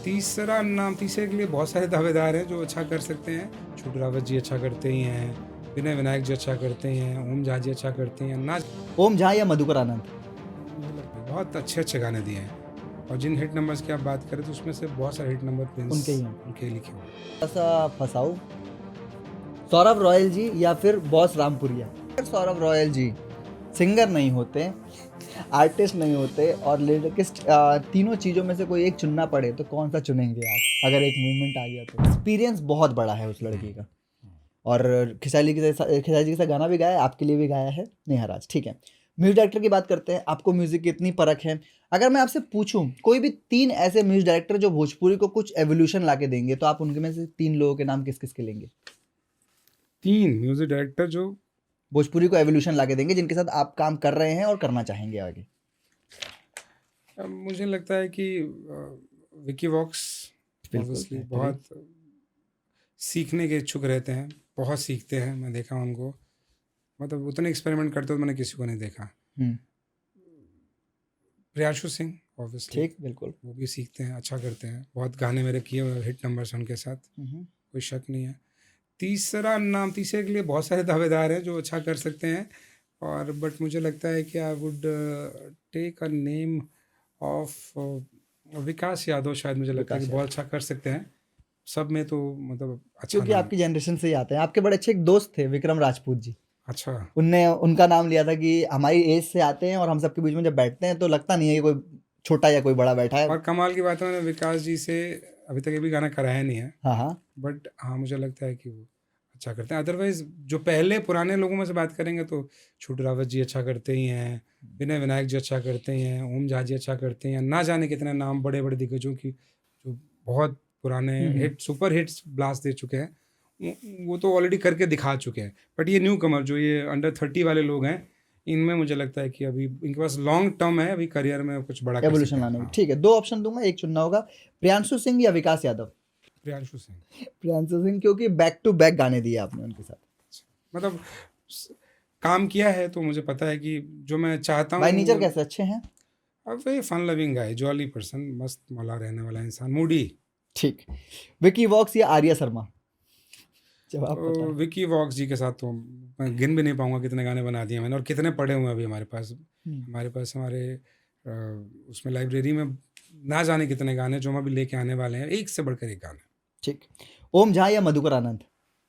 तीसरे के लिए बहुत सारे दावेदार हैं जो अच्छा कर सकते हैं। छोटू रावत जी अच्छा करते ही हैं, विनय विनायक जी अच्छा करते हैं, ओम झा जी अच्छा करते हैं। ना ओम झा या मधुकर आनंद? मुझे लगता है बहुत अच्छे गाने दिए हैं, और जिन हिट नंबर्स की आप बात करें तो उसमें से बहुत सारे हिट नंबर प्रिंस उनके ही हैं। उनके ही लिखे हुए हैं। ऐसा फसाऊं, सौरभ रॉयल जी या फिर बॉस रामपुरिया? अगर सौरभ रॉयल जी सिंगर नहीं होते, आर्टिस्ट नहीं होते और लिरिकिस्ट, तीनों चीज़ों में से कोई एक चुनना पड़े तो कौन सा चुनेंगे आप? अगर एक मूवमेंट आ गया तो। एक्सपीरियंस बहुत बड़ा है उस लड़की का, और खेसारी जी के साथ गाना भी गाया है, आपके लिए भी गाया है नेहा राज। ठीक है, म्यूजिक डायरेक्टर की बात करते हैं। आपको म्यूजिक की इतनी परख है, अगर मैं आपसे पूछूं कोई भी 3 ऐसे म्यूजिक डायरेक्टर जो भोजपुरी को कुछ एवोल्यूशन ला के देंगे, तो आप उनके में से 3 लोगों के नाम किस किस के लेंगे? 3 म्यूजिक डायरेक्टर जो भोजपुरी को एवोल्यूशन ला के देंगे, जिनके साथ आप काम कर रहे हैं और करना चाहेंगे आगे। मुझे लगता है कि विकी वॉक्स बिल्कुल, ऑब्वियसली बेहतरीन। बहुत सीखने के इच्छुक रहते हैं, बहुत सीखते हैं। मैं देखा उनको, मतलब उतने एक्सपेरिमेंट करते हुए मैंने किसी को नहीं देखा। हम्म, प्रियांशु सिंह ऑब्वियसली, ठीक, बिल्कुल। वो भी सीखते हैं, अच्छा करते हैं। बहुत गाने मेरे किए हुए हिट नंबर्स उनके साथ, हम्म, कोई शक नहीं है। तीसरे के लिए बहुत सारे दावेदार हैं जो अच्छा कर सकते हैं, और बट मुझे लगता है कि I would take a name of Vikas Yadav. शायद मुझे लगता है विकास कि यादव, बहुत अच्छा कर सकते हैं सब में, तो मतलब अच्छा क्योंकि नाम। आपकी जनरेशन से ही आते हैं। आपके बड़े अच्छे एक दोस्त थे विक्रम राजपूत जी, अच्छा, उनने उनका नाम लिया था कि हमारी एज से आते हैं और हम सबके बीच में जब बैठते हैं तो लगता नहीं है कि कोई छोटा या कोई बड़ा बैठा है। और कमाल की बात है, मैंने विकास जी से अभी तक ये भी गाना कराया नहीं है, हाँ, हाँ। बट हाँ मुझे लगता है कि वो अच्छा करते हैं। अदरवाइज जो पहले पुराने लोगों में से बात करेंगे तो छोटू रावत जी अच्छा करते ही हैं, विनय विनायक जी अच्छा करते ही हैं, ओम झा जी अच्छा करते हैं। ना जाने कितने नाम बड़े बड़े दिग्गजों की जो बहुत पुराने हिट सुपर हिट्स ब्लास्ट दे चुके हैं, वो तो ऑलरेडी करके दिखा चुके हैं। बट ये न्यू कमर जो ये अंडर 30 वाले लोग हैं, इनमें मुझे लगता है कि अभी इनके पास लॉन्ग टर्म है, अभी करियर में कुछ बड़ा कर सकते एवोल्यूशन हैं। लाने में। हाँ, ठीक है, 2 ऑप्शन दूंगा, एक चुनना होगा। प्रियांशु सिंह या विकास यादव? प्रियांशु सिंह। प्रियांशु सिंह, क्योंकि बैक टू बैक गाने दिए आपने उनके साथ। मतलब काम किया है तो मुझे पता है कि जो मैं चाहता बाय हूँ नेचर कैसे, अच्छे हैं? अब वही फन लविंग है, जॉली पर्सन, मस्त मौला रहने वाला इंसान, मूडी। ठीक। विकी वॉक्स या आर्या शर्मा? जवाब पता तो है। विकी वॉक्स जी के साथ तो मैं गिन भी नहीं पाऊंगा कितने गाने बना दिए मैंने, और कितने पढ़े हुए हैं अभी हमारे पास। हमारे उसमें लाइब्रेरी में ना जाने कितने गाने जो हम अभी लेके आने वाले हैं, एक से बढ़कर एक गाने। ठीक। ओम झा या मधुकर आनंद?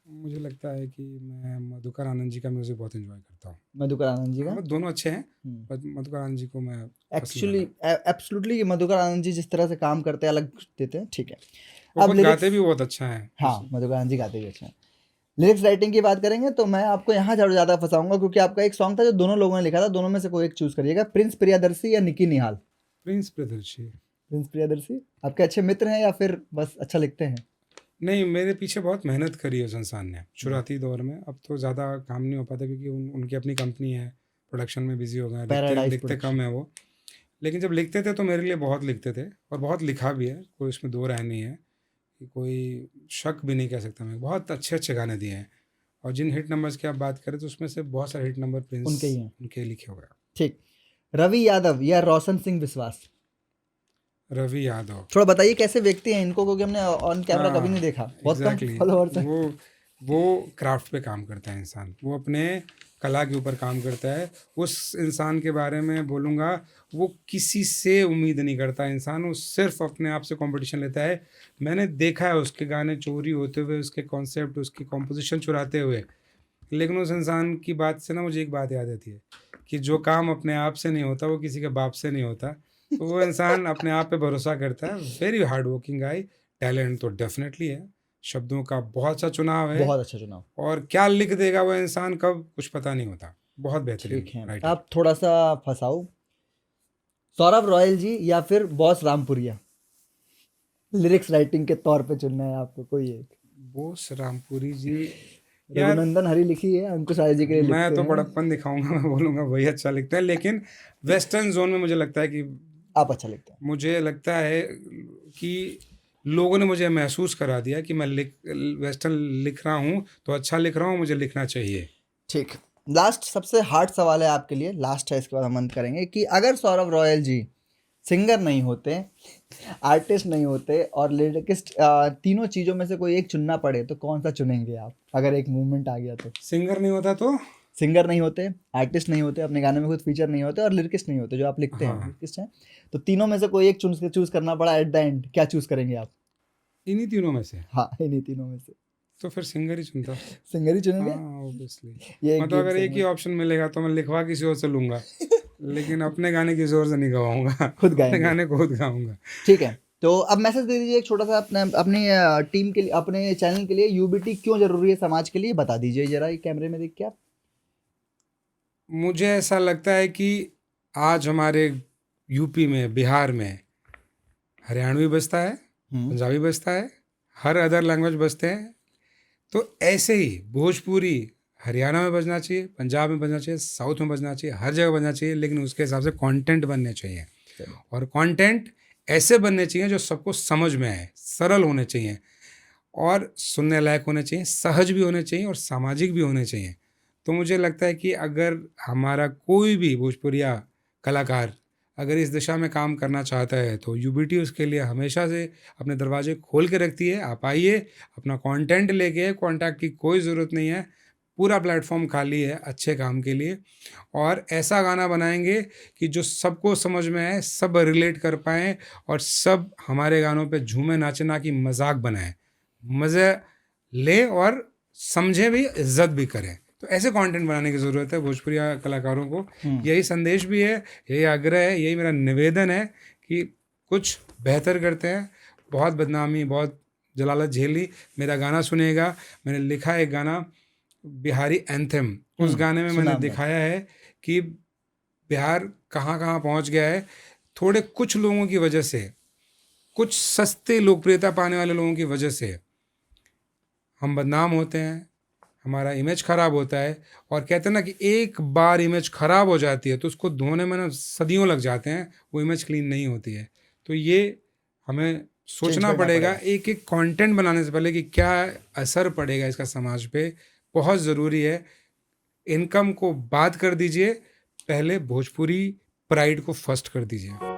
मुझे लगता है कि मैं मधुकर आनंद जी का म्यूज़िक बहुत एंजॉय करता हूँ। मधुकर आनंद जी हाँ, का। वो दोनों अच्छे हैं, पर मधुकर आनंद जी को मैं पसंद एक्चुअली ज़्यादा। एब्सोल्युटली मधुकर आनंद जी जिस तरह से काम करते हैं, अलग देते हैं। ठीक है। वो अब खुद लिरिक्स, गाते भी बहुत अच्छा है हाँ, मधुकर आनंद जी गाते भी अच्छे हैं। लिरिक्स राइटिंग की बात करेंगे तो मैं आपको यहाँ ज़्यादा फंसाऊंगा, क्योंकि आपका एक सॉन्ग था जो दोनों लोगों ने लिखा था, दोनों में से कोई एक चूज करिएगा। प्रिंस प्रियदर्शी या निकी निहाल? प्रिंस प्रियदर्शी। प्रिंस प्रियदर्शी आपके अच्छे मित्र हैं या फिर बस अच्छा लिखते हैं? नहीं, मेरे पीछे बहुत मेहनत करी है उस इंसान ने शुरुआती दौर में। अब तो ज़्यादा काम नहीं हो पाता क्योंकि उनकी अपनी कंपनी है, प्रोडक्शन में बिजी हो गए हैं, लिखते पैराडाइज लिखते कम प्रोडक्शन। है वो। लेकिन जब लिखते थे तो मेरे लिए बहुत लिखते थे, और बहुत लिखा भी है, कोई उसमें दो राय नहीं है, कि कोई शक भी नहीं कह सकता। मैं बहुत अच्छे गाने दिए हैं, और जिन हिट नंबर्स की आप बात करें तो उसमें से बहुत सारे हिट नंबर प्रिंस उनके ही हैं। उनके लिखे हुए हैं। ठीक। रवि यादव या रोशन सिंह विश्वास? रवि यादव। थोड़ा बताइए कैसे व्यक्ति हैं इनको, क्योंकि हमने ऑन कैमरा कभी नहीं हाँ, देखा, बहुत कम एग्जैक्टली। फॉलोअर्स हैं। वो क्राफ्ट पे काम करता है इंसान, वो अपने कला के ऊपर काम करता है। उस इंसान के बारे में बोलूँगा, वो किसी से उम्मीद नहीं करता इंसान, वो सिर्फ अपने आप से कंपटीशन लेता है। मैंने देखा है उसके गाने चोरी होते हुए, उसके कॉन्सेप्ट, उसकी कॉम्पोजिशन चुराते हुए। लेकिन उस इंसान की बात से ना मुझे एक बात याद आती है कि जो काम अपने आप से नहीं होता वो किसी के बाप से नहीं होता। तो वो इंसान अपने आप पे भरोसा करता है। वेरी हार्ड वर्किंग गाय। टैलेंट तो डेफिनेटली है, शब्दों का बहुत अच्छा चुनाव है, बहुत अच्छा चुनाव। और क्या लिख देगा वो इंसान कब कुछ पता नहीं होता। बहुत ठीक बेहतरीन है, राइटर। आप थोड़ा सा फंसाओ, सौरभ रॉयल जी या फिर बॉस रामपुरिया? लिरिक्स राइटिंग के तौर पे चुनना है आपको कोई एक। बोस रामपुरी जी। यार, रघुनंदन हरी लिखी है, अंकुश आर्य जी के लिए मैं लिखते तो हैं। बड़प्पन दिखाऊंगा, मैं बोलूँगा वही अच्छा लिखता है, लेकिन वेस्टर्न जोन में मुझे लगता है कि आप अच्छा लिखते हैं। मुझे लगता है कि लोगों ने मुझे महसूस करा दिया कि मैं वेस्टर्न लिख रहा हूँ तो अच्छा लिख रहा हूँ, मुझे लिखना चाहिए। ठीक। लास्ट सबसे हार्ड सवाल है आपके लिए, लास्ट है, इसके बाद हम अंत करेंगे कि अगर सौरभ रॉयल जी सिंगर नहीं होते, आर्टिस्ट नहीं होते और लिरिकिस्ट, तीनों चीज़ों में से कोई एक चुनना पड़े तो कौन सा चुनेंगे आप, अगर एक मूवमेंट आ गया तो? सिंगर नहीं होता तो सिंगर नहीं होते, आर्टिस्ट नहीं होते, अपने गाने में खुद फीचर नहीं होते और लिरिकिस्ट नहीं होते, जो आप लिखते हैं हाँ लिरिकिस्ट हैं, तो तीनों में से कोई एक चूज करना पड़ा एट द एंड, क्या चूज करेंगे आप? इन्हीं तीनों में से हाँ, इन्हीं तीनों में से तो फिर सिंगर ही चुनता। सिंगर ही चुनेंगे। हाँ ऑब्वियसली। ये एक मतलब गेम अगर एक ही segment, ऑप्शन मिलेगा तो मैं लिखवा किसी और से लूंगा, लेकिन अपने गाने किसी और से नहीं गवाऊंगा। खुद अपने गाएंगे। गाने खुद गाऊंगा। ठीक है, तो अब मैसेज दे दीजिए एक छोटा सा अपने अपनी टीम के लिए, अपने चैनल के लिए। यूबीटी क्यों जरूरी है समाज के लिए, बता दीजिए जरा ये कैमरे में देख के आप। मुझे ऐसा लगता है कि आज हमारे यूपी में, बिहार में हरियाणवी बजता है, पंजाबी बजता है, हर अदर लैंग्वेज बजते हैं। तो ऐसे ही भोजपुरी हरियाणा में बजना चाहिए, पंजाब में बजना चाहिए, साउथ में बजना चाहिए, हर जगह बजना चाहिए, लेकिन उसके हिसाब से कंटेंट बनने चाहिए। और कंटेंट ऐसे बनने चाहिए जो सबको समझ में आए, सरल होने चाहिए और सुनने लायक होने चाहिए, सहज भी होने चाहिए और सामाजिक भी होने चाहिए। तो मुझे लगता है कि अगर हमारा कोई भी भोजपुरिया कलाकार अगर इस दिशा में काम करना चाहता है तो यूबीटी उसके लिए हमेशा से अपने दरवाजे खोल के रखती है। आप आइए, अपना कंटेंट लेके, कॉन्टैक्ट की कोई ज़रूरत नहीं है, पूरा प्लेटफॉर्म खाली है अच्छे काम के लिए। और ऐसा गाना बनाएंगे कि जो सबको समझ में आए, सब रिलेट कर पाएँ और सब हमारे गानों पे झूमे नाचे, ना कि मजाक बनाएं, मज़े ले और समझे भी, इज्जत भी करें। तो ऐसे कंटेंट बनाने की ज़रूरत है भोजपुरी कलाकारों को। यही संदेश भी है, यही आग्रह है, यही मेरा निवेदन है कि कुछ बेहतर करते हैं। बहुत बदनामी, बहुत जलालत झेली। मेरा गाना सुनिएगा, मैंने लिखा है एक गाना बिहारी एंथम। उस गाने में मैंने दिखाया है कि बिहार कहाँ कहाँ पहुँच गया है। थोड़े कुछ लोगों की वजह से, कुछ सस्ते लोकप्रियता पाने वाले लोगों की वजह से हम बदनाम होते हैं, हमारा इमेज ख़राब होता है। और कहते हैं ना कि एक बार इमेज ख़राब हो जाती है तो उसको धोने में ना सदियों लग जाते हैं, वो इमेज क्लीन नहीं होती है। तो ये हमें सोचना पड़ेगा एक एक कंटेंट बनाने से पहले कि क्या असर पड़ेगा इसका समाज पे। बहुत ज़रूरी है। इनकम को बात कर दीजिए, पहले भोजपुरी प्राइड को फर्स्ट कर दीजिए।